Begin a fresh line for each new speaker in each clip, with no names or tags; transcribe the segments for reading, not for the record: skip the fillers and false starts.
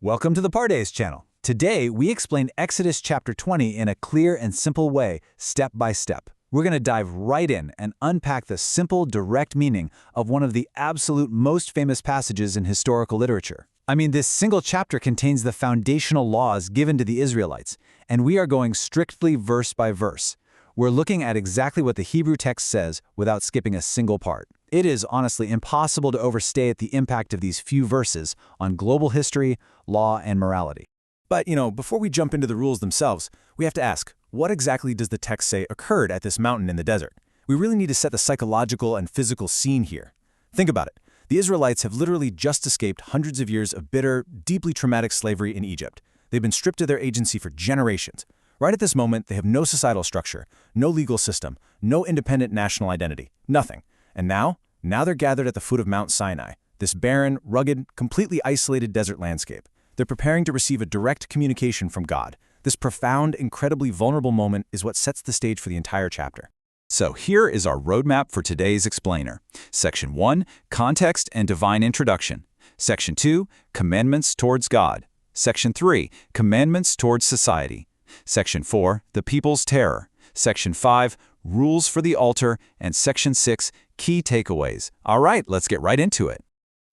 Welcome to the Pardes channel. Today, we explain Exodus chapter 20 in a clear and simple way, step by step. We're going to dive right in and unpack the simple, direct meaning of one of the absolute most famous passages in historical literature. I mean, this single chapter contains the foundational laws given to the Israelites, and we are going strictly verse by verse. We're looking at exactly what the Hebrew text says without skipping a single part. It is honestly impossible to overstate the impact of these few verses on global history, law, and morality.
But, before we jump into the rules themselves, we have to ask, what exactly does the text say occurred at this mountain in the desert? We really need to set the psychological and physical scene here. Think about it. The Israelites have literally just escaped hundreds of years of bitter, deeply traumatic slavery in Egypt. They've been stripped of their agency for generations. Right at this moment, they have no societal structure, no legal system, no independent national identity, nothing. And now they're gathered at the foot of Mount Sinai, this barren, rugged, completely isolated desert landscape. They're preparing to receive a direct communication from God. This profound, incredibly vulnerable moment is what sets the stage for the entire chapter.
So here is our roadmap for today's explainer. Section 1, Context and Divine Introduction. Section 2, Commandments towards God. Section 3, Commandments towards Society. Section 4, The People's Terror. Section 5, Rules for the Altar. And Section 6, Key Takeaways. All right, let's get right into it.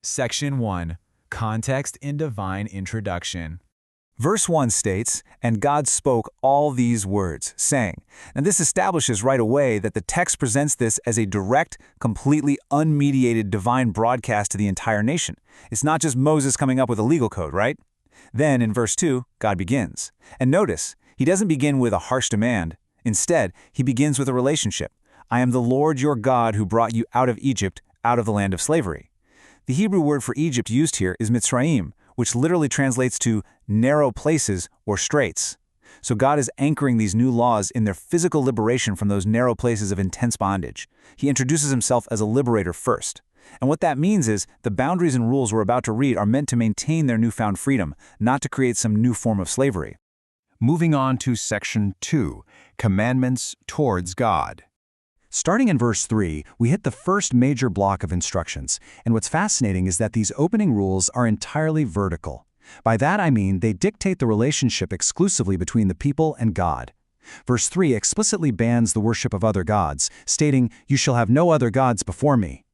Section 1, Context and Divine Introduction.
Verse 1 states, "And God spoke all these words, saying." Now this establishes right away that the text presents this as a direct, completely unmediated divine broadcast to the entire nation. It's not just Moses coming up with a legal code, right? Then in verse 2, God begins. And notice, he doesn't begin with a harsh demand. Instead, he begins with a relationship. "I am the Lord your God who brought you out of Egypt, out of the land of slavery." The Hebrew word for Egypt used here is Mitzrayim, which literally translates to narrow places or straits. So God is anchoring these new laws in their physical liberation from those narrow places of intense bondage. He introduces himself as a liberator first. And what that means is the boundaries and rules we're about to read are meant to maintain their newfound freedom, not to create some new form of slavery.
Moving on to Section 2, Commandments towards God.
Starting in verse 3, we hit the first major block of instructions, and what's fascinating is that these opening rules are entirely vertical. By that I mean they dictate the relationship exclusively between the people and God. Verse 3 explicitly bans the worship of other gods, stating, "You shall have no other gods before me."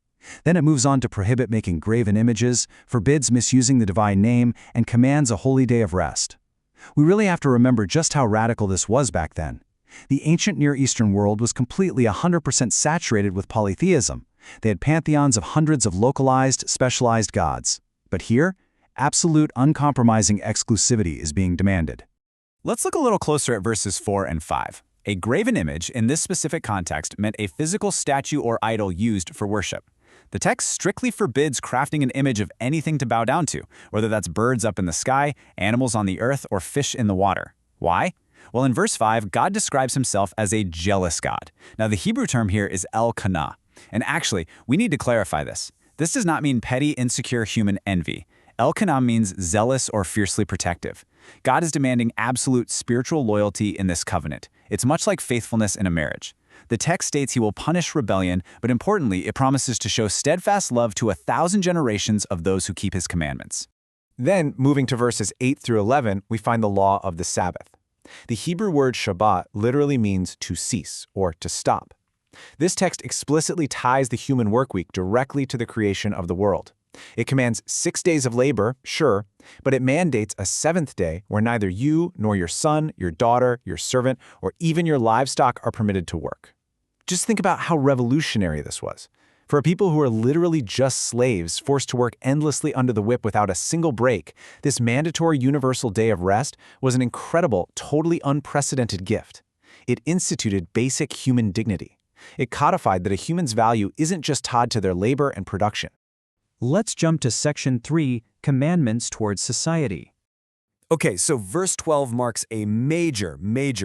Then it moves on to prohibit making graven images, forbids misusing the divine name, and commands a holy day of rest. We really have to remember just how radical this was back then. The ancient Near Eastern world was completely 100% saturated with polytheism. They had pantheons of hundreds of localized, specialized gods. But here, absolute, uncompromising exclusivity is being demanded.
Let's look a little closer at verses 4 and 5. A graven image in this specific context meant a physical statue or idol used for worship. The text strictly forbids crafting an image of anything to bow down to, whether that's birds up in the sky, animals on the earth, or fish in the water. Why? Well, in verse 5, God describes himself as a jealous God. Now, the Hebrew term here is El-Kana. And actually, we need to clarify this. This does not mean petty, insecure human envy. El-Kana means zealous or fiercely protective. God is demanding absolute spiritual loyalty in this covenant. It's much like faithfulness in a marriage. The text states he will punish rebellion, but importantly, it promises to show steadfast love to 1,000 generations of those who keep his commandments.
Then, moving to verses 8 through 11, we find the law of the Sabbath. The Hebrew word Shabbat literally means to cease or to stop. This text explicitly ties the human work week directly to the creation of the world. It commands 6 days of labor, sure, but it mandates a 7th day where neither you nor your son, your daughter, your servant, or even your livestock are permitted to work. Just think about how revolutionary this was. For a people who are literally just slaves, forced to work endlessly under the whip without a single break, this mandatory universal day of rest was an incredible, totally unprecedented gift. It instituted basic human dignity. It codified that a human's value isn't just tied to their labor and production.
Let's jump to Section 3, Commandments towards Society.
Okay, so verse 12 marks a major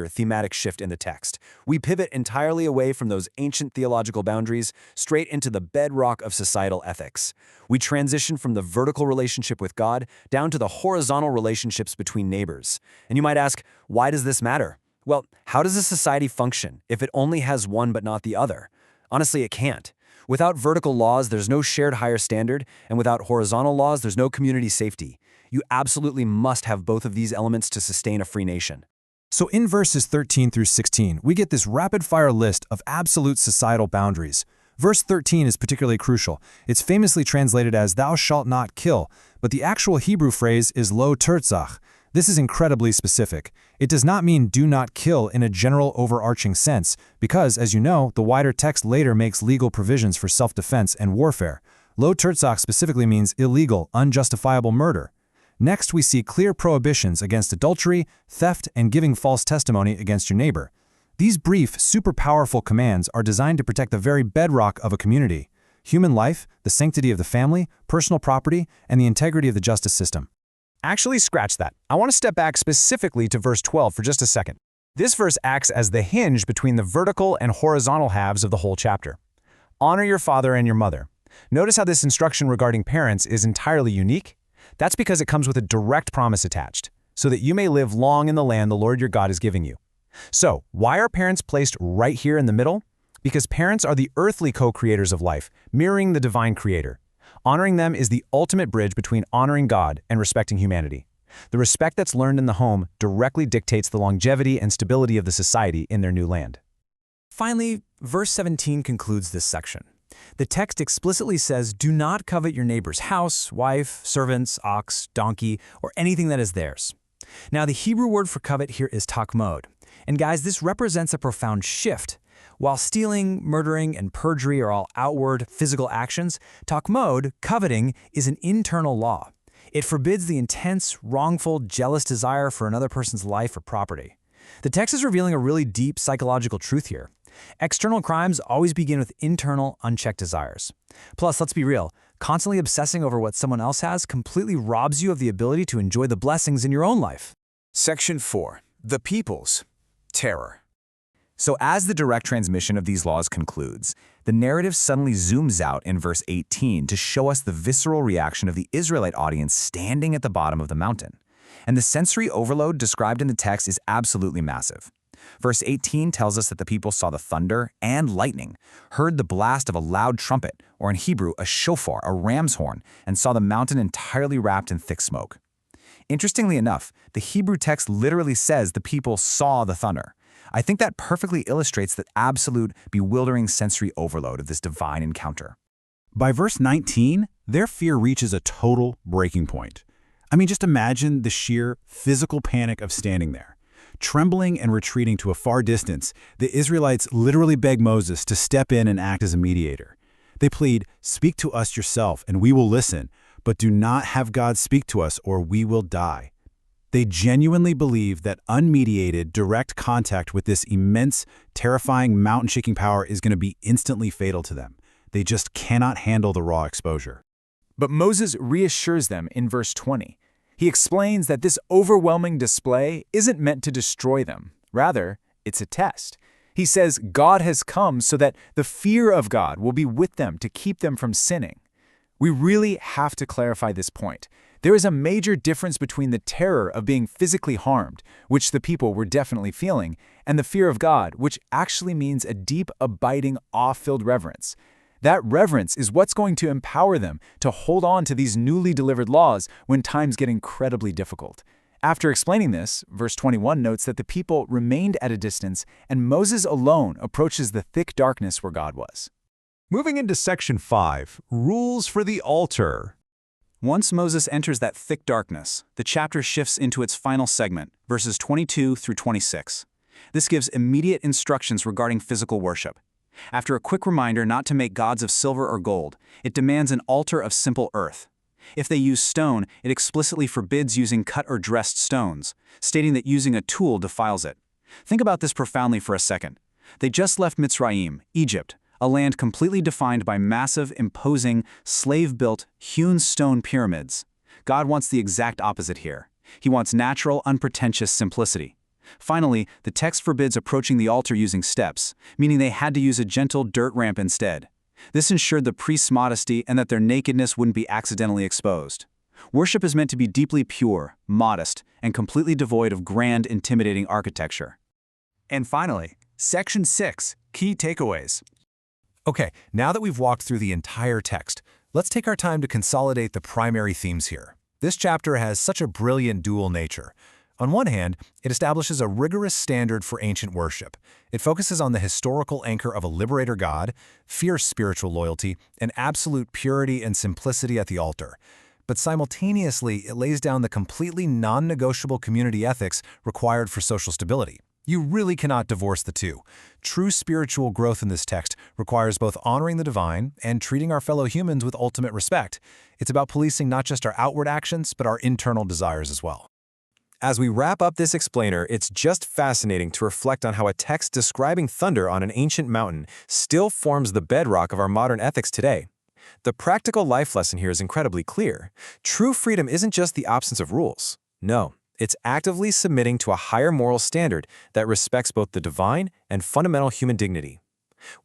thematic shift in the text. We pivot entirely away from those ancient theological boundaries straight into the bedrock of societal ethics. We transition from the vertical relationship with God down to the horizontal relationships between neighbors. And you might ask, why does this matter? Well, how does a society function if it only has one but not the other? Honestly, it can't. Without vertical laws, there's no shared higher standard, and without horizontal laws, there's no community safety.
You absolutely must have both of these elements to sustain a free nation.
So in verses 13 through 16, we get this rapid-fire list of absolute societal boundaries. Verse 13 is particularly crucial. It's famously translated as "thou shalt not kill," but the actual Hebrew phrase is lo tirtzach. This is incredibly specific. It does not mean do not kill in a general overarching sense, because, as you know, the wider text later makes legal provisions for self-defense and warfare. Lo tirtzach specifically means illegal, unjustifiable murder. Next, we see clear prohibitions against adultery, theft, and giving false testimony against your neighbor. These brief, super powerful commands are designed to protect the very bedrock of a community: human life, the sanctity of the family, personal property, and the integrity of the justice system.
Actually, scratch that. I want to step back specifically to verse 12 for just a second. This verse acts as the hinge between the vertical and horizontal halves of the whole chapter. Honor your father and your mother. Notice how this instruction regarding parents is entirely unique? That's because it comes with a direct promise attached, so that you may live long in the land the Lord your God is giving you. So, why are parents placed right here in the middle? Because parents are the earthly co-creators of life, mirroring the divine creator. Honoring them is the ultimate bridge between honoring God and respecting humanity. The respect that's learned in the home directly dictates the longevity and stability of the society in their new land.
Finally, verse 17 concludes this section. The text explicitly says, "Do not covet your neighbor's house, wife, servants, ox, donkey, or anything that is theirs." Now, the Hebrew word for covet here is takmod. And guys, this represents a profound shift. While stealing, murdering, and perjury are all outward, physical actions, takmod, coveting, is an internal law. It forbids the intense, wrongful, jealous desire for another person's life or property. The text is revealing a really deep psychological truth here. External crimes always begin with internal, unchecked desires. Plus, let's be real, constantly obsessing over what someone else has completely robs you of the ability to enjoy the blessings in your own life.
Section 4. The People's Terror.
So as the direct transmission of these laws concludes, the narrative suddenly zooms out in verse 18 to show us the visceral reaction of the Israelite audience standing at the bottom of the mountain. And the sensory overload described in the text is absolutely massive. Verse 18 tells us that the people saw the thunder and lightning, heard the blast of a loud trumpet, or in Hebrew, a shofar, a ram's horn, and saw the mountain entirely wrapped in thick smoke. Interestingly enough, the Hebrew text literally says the people saw the thunder. I think that perfectly illustrates the absolute, bewildering sensory overload of this divine encounter.
By verse 19, their fear reaches a total breaking point. I mean, just imagine the sheer physical panic of standing there. Trembling and retreating to a far distance, the Israelites literally beg Moses to step in and act as a mediator. They plead, "Speak to us yourself, and we will listen, but do not have God speak to us, or we will die." They genuinely believe that unmediated, direct contact with this immense, terrifying, mountain-shaking power is going to be instantly fatal to them. They just cannot handle the raw exposure.
But Moses reassures them in verse 20. He explains that this overwhelming display isn't meant to destroy them. Rather, it's a test. He says God has come so that the fear of God will be with them to keep them from sinning. We really have to clarify this point. There is a major difference between the terror of being physically harmed, which the people were definitely feeling, and the fear of God, which actually means a deep, abiding, awe-filled reverence. That reverence is what's going to empower them to hold on to these newly delivered laws when times get incredibly difficult. After explaining this, verse 21 notes that the people remained at a distance, and Moses alone approaches the thick darkness where God was.
Moving into section 5, rules for the altar.
Once Moses enters that thick darkness, the chapter shifts into its final segment, verses 22 through 26. This gives immediate instructions regarding physical worship. After a quick reminder not to make gods of silver or gold, it demands an altar of simple earth. If they use stone, it explicitly forbids using cut or dressed stones, stating that using a tool defiles it. Think about this profoundly for a second. They just left Mitzrayim, Egypt, a land completely defined by massive, imposing, slave-built, hewn stone pyramids. God wants the exact opposite here. He wants natural, unpretentious simplicity. Finally, the text forbids approaching the altar using steps, meaning they had to use a gentle dirt ramp instead. This ensured the priests' modesty and that their nakedness wouldn't be accidentally exposed. Worship is meant to be deeply pure, modest, and completely devoid of grand, intimidating architecture.
And finally, section 6, key takeaways.
Okay, now that we've walked through the entire text, let's take our time to consolidate the primary themes here.
This chapter has such a brilliant dual nature. On one hand, it establishes a rigorous standard for ancient worship. It focuses on the historical anchor of a liberator God, fierce spiritual loyalty, and absolute purity and simplicity at the altar. But simultaneously, it lays down the completely non-negotiable community ethics required for social stability. You really cannot divorce the two. True spiritual growth in this text requires both honoring the divine and treating our fellow humans with ultimate respect. It's about policing not just our outward actions, but our internal desires as well.
As we wrap up this explainer, it's just fascinating to reflect on how a text describing thunder on an ancient mountain still forms the bedrock of our modern ethics today. The practical life lesson here is incredibly clear. True freedom isn't just the absence of rules. No, it's actively submitting to a higher moral standard that respects both the divine and fundamental human dignity.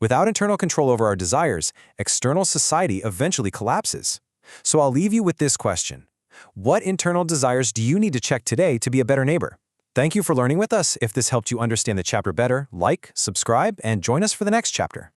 Without internal control over our desires, external society eventually collapses. So I'll leave you with this question. What internal desires do you need to check today to be a better neighbor? Thank you for learning with us. If this helped you understand the chapter better, like, subscribe, and join us for the next chapter.